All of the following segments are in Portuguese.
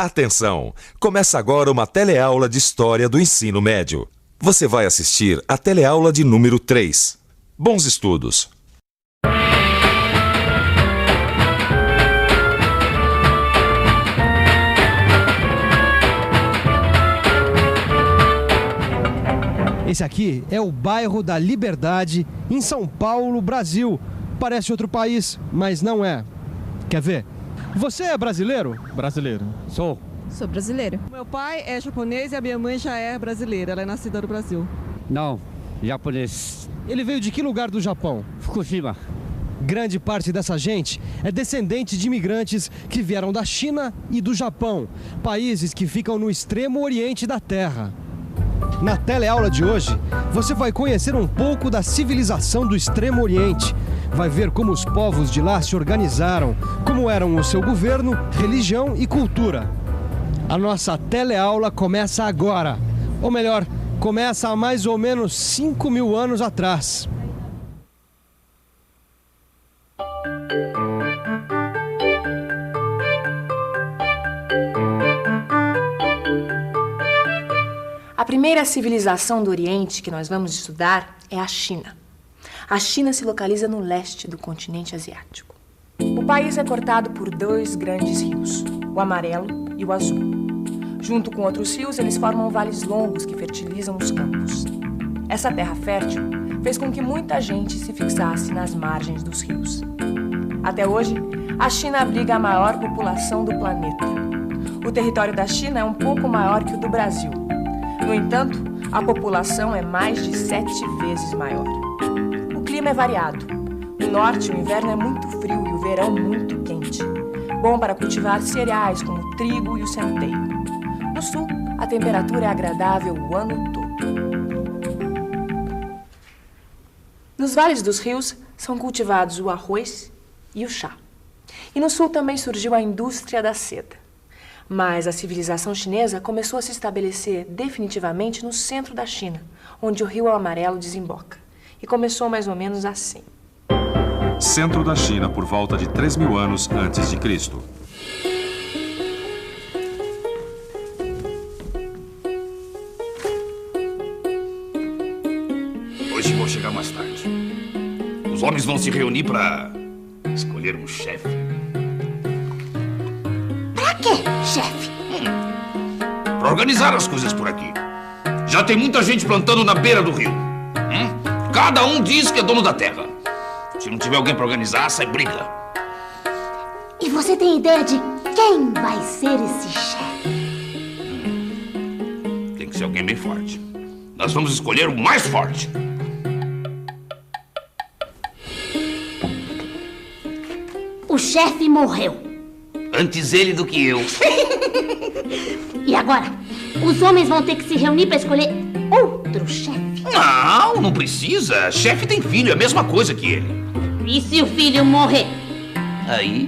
Atenção! Começa agora uma teleaula de História do Ensino Médio. Você vai assistir a teleaula de número 3. Bons estudos! Esse aqui é o bairro da Liberdade, em São Paulo, Brasil. Parece outro país, mas não é. Quer ver? Você é brasileiro? Brasileiro. Sou. Sou brasileiro. Meu pai é japonês e a minha mãe já é brasileira. Ela é nascida no Brasil. Não, japonês. Ele veio de que lugar do Japão? Fukushima. Grande parte dessa gente é descendente de imigrantes que vieram da China e do Japão, países que ficam no extremo oriente da Terra. Na teleaula de hoje, você vai conhecer um pouco da civilização do Extremo Oriente. Vai ver como os povos de lá se organizaram, como eram o seu governo, religião e cultura. A nossa teleaula começa agora. Ou melhor, começa há mais ou menos 5.000 anos atrás. A primeira civilização do Oriente que nós vamos estudar é a China. A China se localiza no leste do continente asiático. O país é cortado por dois grandes rios, o Amarelo e o Azul. Junto com outros rios, eles formam vales longos que fertilizam os campos. Essa terra fértil fez com que muita gente se fixasse nas margens dos rios. Até hoje, a China abriga a maior população do planeta. O território da China é um pouco maior que o do Brasil. No entanto, a população é mais de 7 vezes maior. O clima é variado. No norte, o inverno é muito frio e o verão muito quente. Bom para cultivar cereais como o trigo e o centeio. No sul, a temperatura é agradável o ano todo. Nos vales dos rios são cultivados o arroz e o chá. E no sul também surgiu a indústria da seda. Mas a civilização chinesa começou a se estabelecer definitivamente no centro da China, onde o rio Amarelo desemboca. E começou mais ou menos assim. Centro da China por volta de 3.000 anos antes de Cristo. Hoje vou chegar mais tarde. Os homens vão se reunir para escolher um chefe. Pra quê, chefe? Para organizar as coisas por aqui. Já tem muita gente plantando na beira do rio. Cada um diz que é dono da terra. Se não tiver alguém para organizar, sai briga. E você tem ideia de quem vai ser esse chefe? Tem que ser alguém bem forte. Nós vamos escolher o mais forte. O chefe morreu. Antes ele do que eu. E agora? Os homens vão ter que se reunir para escolher outro chefe. Não precisa. Chefe tem filho, é a mesma coisa que ele. E se o filho morrer? Aí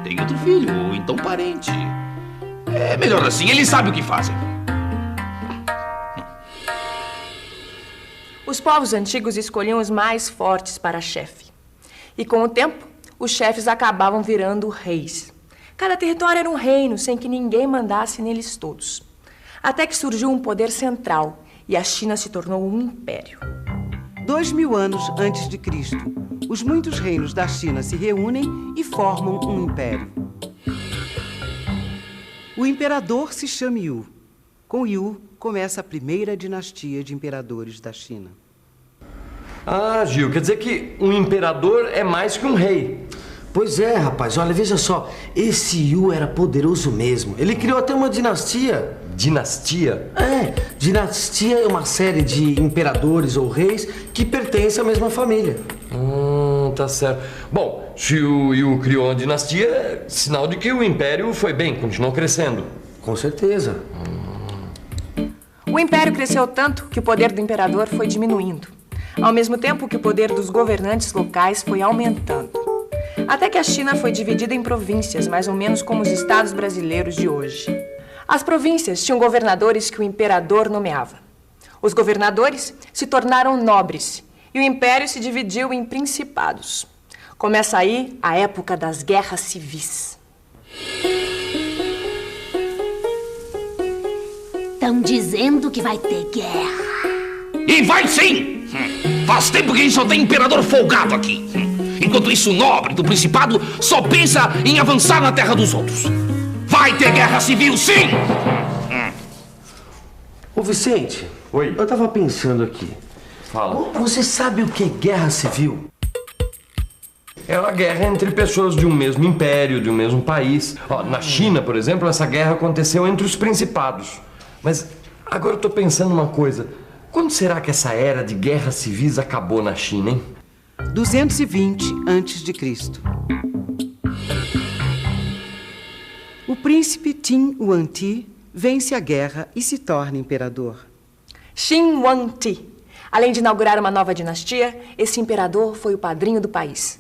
tem outro filho, ou então parente. É melhor assim, eles sabem o que fazem. Os povos antigos escolhiam os mais fortes para chefe. E com o tempo, os chefes acabavam virando reis. Cada território era um reino, sem que ninguém mandasse neles todos. Até que surgiu um poder central e a China se tornou um império. 2.000 anos antes de Cristo, os muitos reinos da China se reúnem e formam um império. O imperador se chama Yu. Com Yu, começa a primeira dinastia de imperadores da China. Ah, Gil, quer dizer que um imperador é mais que um rei. Pois é, rapaz. Olha, veja só. Esse Yu era poderoso mesmo. Ele criou até uma dinastia. Dinastia? É. Dinastia é uma série de imperadores ou reis que pertencem à mesma família. Tá certo. Bom, se o Yu criou uma dinastia, é sinal de que o império foi bem, continuou crescendo. Com certeza. O império cresceu tanto que o poder do imperador foi diminuindo, ao mesmo tempo que o poder dos governantes locais foi aumentando. Até que a China foi dividida em províncias, mais ou menos como os estados brasileiros de hoje. As províncias tinham governadores que o imperador nomeava. Os governadores se tornaram nobres e o império se dividiu em principados. Começa aí a época das guerras civis. Estão dizendo que vai ter guerra. E vai sim! Faz tempo que a gente só tem imperador folgado aqui. Enquanto isso, o nobre do Principado só pensa em avançar na terra dos outros. Vai ter guerra civil, sim! Ô Vicente, Oi. Eu tava pensando aqui. Fala. Você sabe o que é guerra civil? É uma guerra entre pessoas de um mesmo império, de um mesmo país. Ó, na China, por exemplo, essa guerra aconteceu entre os principados. Mas agora eu tô pensando uma coisa. Quando será que essa era de guerras civis acabou na China, hein? 220 a.C. O príncipe Qin Huangdi vence a guerra e se torna imperador. Qin Huangdi. Além de inaugurar uma nova dinastia, esse imperador foi o padrinho do país.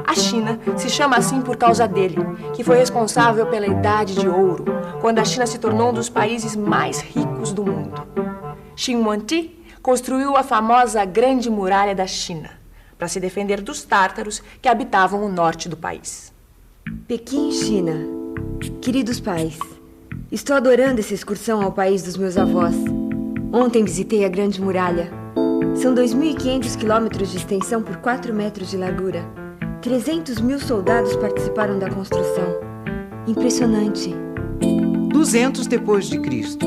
A China se chama assim por causa dele, que foi responsável pela Idade de Ouro, quando a China se tornou um dos países mais ricos do mundo. Qin Huangdi construiu a famosa Grande Muralha da China, para se defender dos tártaros que habitavam o norte do país. Pequim, China. Queridos pais, estou adorando essa excursão ao país dos meus avós. Ontem visitei a Grande Muralha. São 2.500 quilômetros de extensão por 4 metros de largura. 300 mil soldados participaram da construção. Impressionante. 200 depois de Cristo.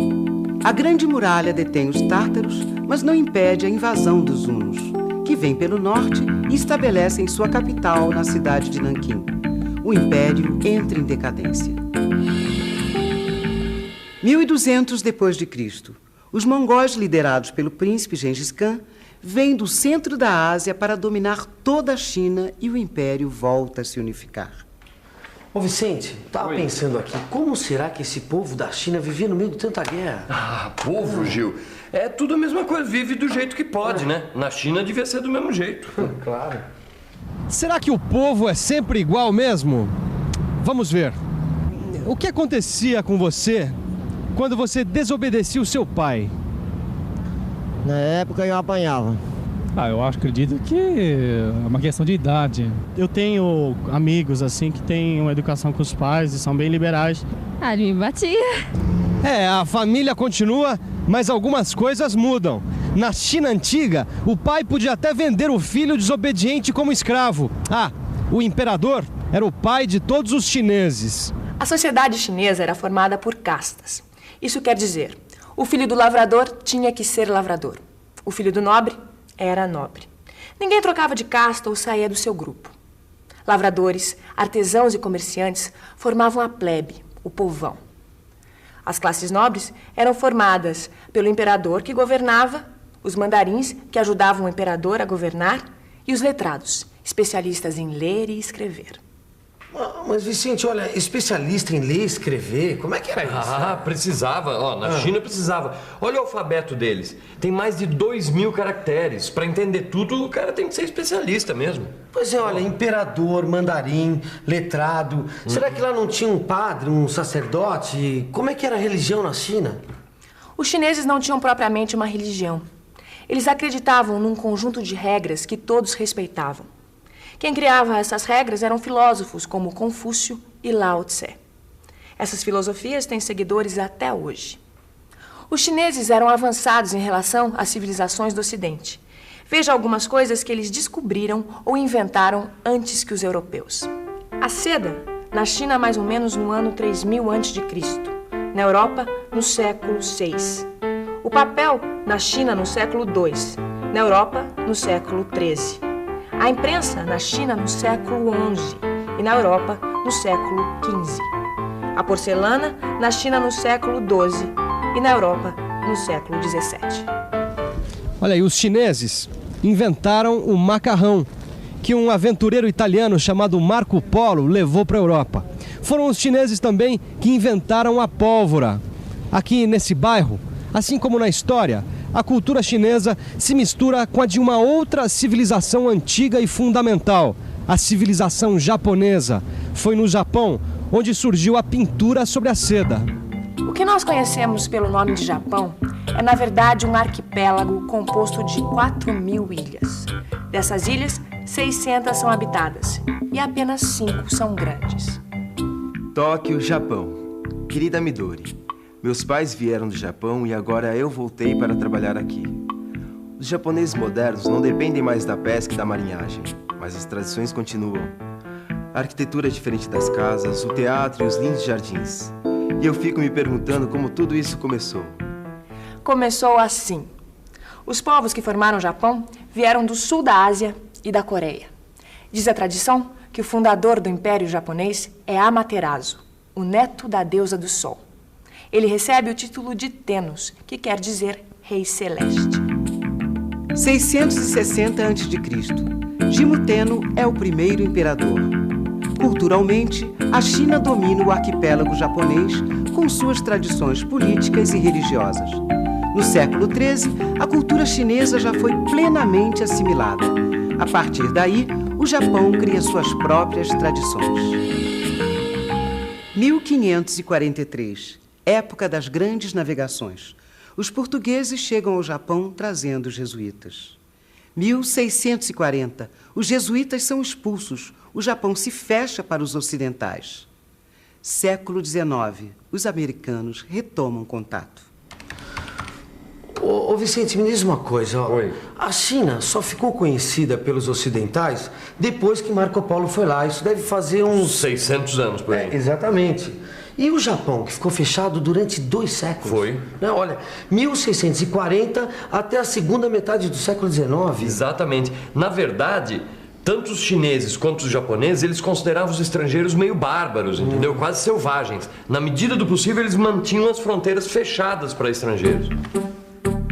A Grande Muralha detém os tártaros, mas não impede a invasão dos hunos, que vêm pelo norte e estabelecem sua capital na cidade de Nanquim. O império entra em decadência. 1200 depois de Cristo. Os mongóis, liderados pelo príncipe Gengis Khan, vêm do centro da Ásia para dominar toda a China e o império volta a se unificar. Ô Vicente, tava pensando aqui, como será que esse povo da China vivia no meio de tanta guerra? Ah, povo, Gil. É tudo a mesma coisa, vive do jeito que pode, né? Na China devia ser do mesmo jeito. Claro. Será que o povo é sempre igual mesmo? Vamos ver. O que acontecia com você quando você desobedecia o seu pai? Na época eu apanhava. Eu acredito que é uma questão de idade. Eu tenho amigos assim que têm uma educação com os pais e são bem liberais. Ele me batia. A família continua, mas algumas coisas mudam. Na China antiga, o pai podia até vender o filho desobediente como escravo. O imperador era o pai de todos os chineses. A sociedade chinesa era formada por castas. Isso quer dizer, o filho do lavrador tinha que ser lavrador. O filho do nobre era nobre. Ninguém trocava de casta ou saía do seu grupo. Lavradores, artesãos e comerciantes formavam a plebe, o povão. As classes nobres eram formadas pelo imperador que governava, os mandarins que ajudavam o imperador a governar e os letrados, especialistas em ler e escrever. Mas, Vicente, olha, especialista em ler e escrever, como é que era isso? Precisava. Na China precisava. Olha o alfabeto deles. Tem mais de 2.000 caracteres. Para entender tudo, o cara tem que ser especialista mesmo. Pois é, olha, imperador, mandarim, letrado. Será que lá não tinha um padre, um sacerdote? Como é que era a religião na China? Os chineses não tinham propriamente uma religião. Eles acreditavam num conjunto de regras que todos respeitavam. Quem criava essas regras eram filósofos como Confúcio e Lao Tse. Essas filosofias têm seguidores até hoje. Os chineses eram avançados em relação às civilizações do Ocidente. Veja algumas coisas que eles descobriram ou inventaram antes que os europeus. A seda, na China mais ou menos no ano 3000 a.C., na Europa no século VI. O papel, na China no século II, na Europa no século XIII. A imprensa na China no século XI e na Europa no século XV. A porcelana na China no século XII e na Europa no século XVII. Olha aí, os chineses inventaram o macarrão, que um aventureiro italiano chamado Marco Polo levou para a Europa. Foram os chineses também que inventaram a pólvora. Aqui nesse bairro, assim como na história, a cultura chinesa se mistura com a de uma outra civilização antiga e fundamental, a civilização japonesa. Foi no Japão onde surgiu a pintura sobre a seda. O que nós conhecemos pelo nome de Japão é, na verdade, um arquipélago composto de 4.000 ilhas. Dessas ilhas, 600 são habitadas e apenas 5 são grandes. Tóquio, Japão. Querida Midori, Meus pais vieram do Japão e agora eu voltei para trabalhar aqui. Os japoneses modernos não dependem mais da pesca e da marinhagem, mas as tradições continuam. A arquitetura é diferente das casas, o teatro e os lindos jardins. E eu fico me perguntando como tudo isso começou. Começou assim. Os povos que formaram o Japão vieram do sul da Ásia e da Coreia. Diz a tradição que o fundador do Império Japonês é Amaterasu, o neto da deusa do Sol. Ele recebe o título de Tennos, que quer dizer Rei Celeste. 660 a.C., Jimmu Tenno é o primeiro imperador. Culturalmente, a China domina o arquipélago japonês com suas tradições políticas e religiosas. No século XIII, a cultura chinesa já foi plenamente assimilada. A partir daí, o Japão cria suas próprias tradições. 1543, época das grandes navegações. Os portugueses chegam ao Japão trazendo os jesuítas. 1640, os jesuítas são expulsos. O Japão se fecha para os ocidentais. Século XIX, os americanos retomam contato. Ô Vicente, me diz uma coisa. Ó. Oi. A China só ficou conhecida pelos ocidentais depois que Marco Polo foi lá. Isso deve fazer uns... 600 anos, por aí. Exatamente. E o Japão, que ficou fechado durante 2 séculos? Foi. Não, olha, 1640 até a segunda metade do século XIX. Exatamente. Na verdade, tanto os chineses quanto os japoneses, eles consideravam os estrangeiros meio bárbaros, entendeu? Quase selvagens. Na medida do possível, eles mantinham as fronteiras fechadas para estrangeiros.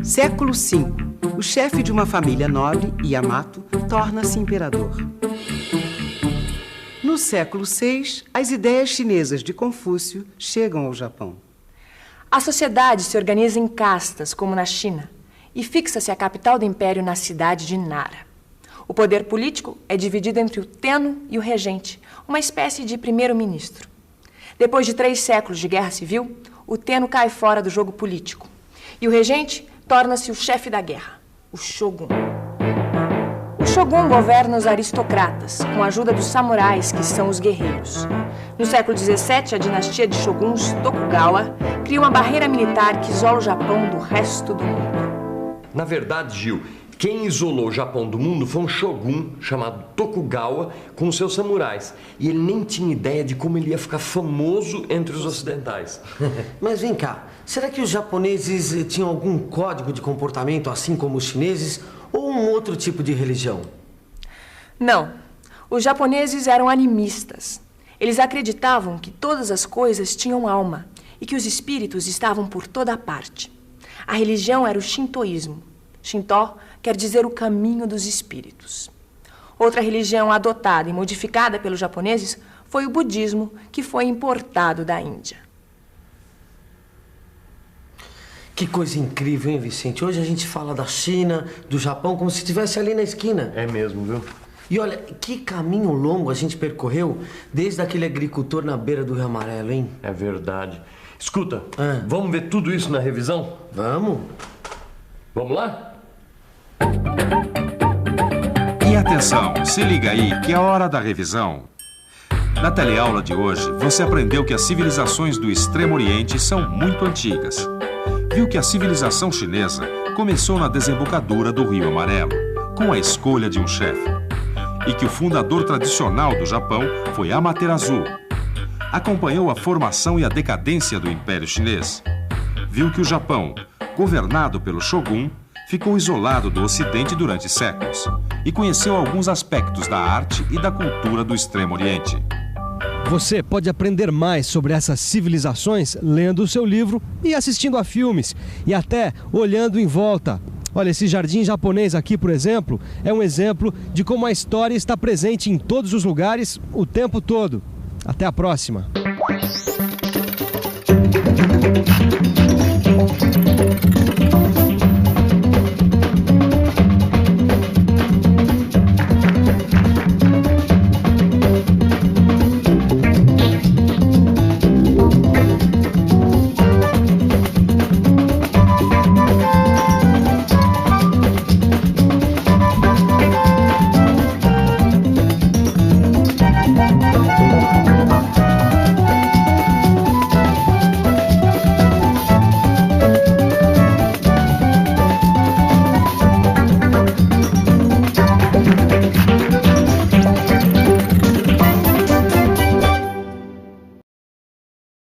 Século V. O chefe de uma família nobre, Yamato, torna-se imperador. No século VI, as ideias chinesas de Confúcio chegam ao Japão. A sociedade se organiza em castas, como na China, e fixa-se a capital do império na cidade de Nara. O poder político é dividido entre o Tenno e o regente, uma espécie de primeiro-ministro. Depois de 3 séculos de guerra civil, o Tenno cai fora do jogo político. E o regente torna-se o chefe da guerra, o Shogun. O Shogun governa os aristocratas, com a ajuda dos samurais, que são os guerreiros. No século XVII, a dinastia de Shoguns Tokugawa cria uma barreira militar que isola o Japão do resto do mundo. Na verdade, Gil, quem isolou o Japão do mundo foi um shogun chamado Tokugawa com seus samurais. E ele nem tinha ideia de como ele ia ficar famoso entre os ocidentais. Mas vem cá, será que os japoneses tinham algum código de comportamento assim como os chineses ou um outro tipo de religião? Não, os japoneses eram animistas. Eles acreditavam que todas as coisas tinham alma e que os espíritos estavam por toda parte. A religião era o shintoísmo. Shintó quer dizer o caminho dos espíritos. Outra religião adotada e modificada pelos japoneses foi o budismo, que foi importado da Índia. Que coisa incrível, hein, Vicente? Hoje a gente fala da China, do Japão, como se estivesse ali na esquina. É mesmo, viu? E olha, que caminho longo a gente percorreu desde aquele agricultor na beira do Rio Amarelo, hein? É verdade. Escuta, vamos ver tudo isso na revisão? Vamos. Vamos lá? E atenção, se liga aí que é a hora da revisão. Na teleaula de hoje, você aprendeu que as civilizações do Extremo Oriente são muito antigas. Viu que a civilização chinesa começou na desembocadura do Rio Amarelo, com a escolha de um chefe. E que o fundador tradicional do Japão foi Amaterasu. Acompanhou a formação e a decadência do Império Chinês. Viu que o Japão, governado pelo Shogun, ficou isolado do Ocidente durante séculos e conheceu alguns aspectos da arte e da cultura do Extremo Oriente. Você pode aprender mais sobre essas civilizações lendo o seu livro e assistindo a filmes, e até olhando em volta. Olha, esse jardim japonês aqui, por exemplo, é um exemplo de como a história está presente em todos os lugares, o tempo todo. Até a próxima!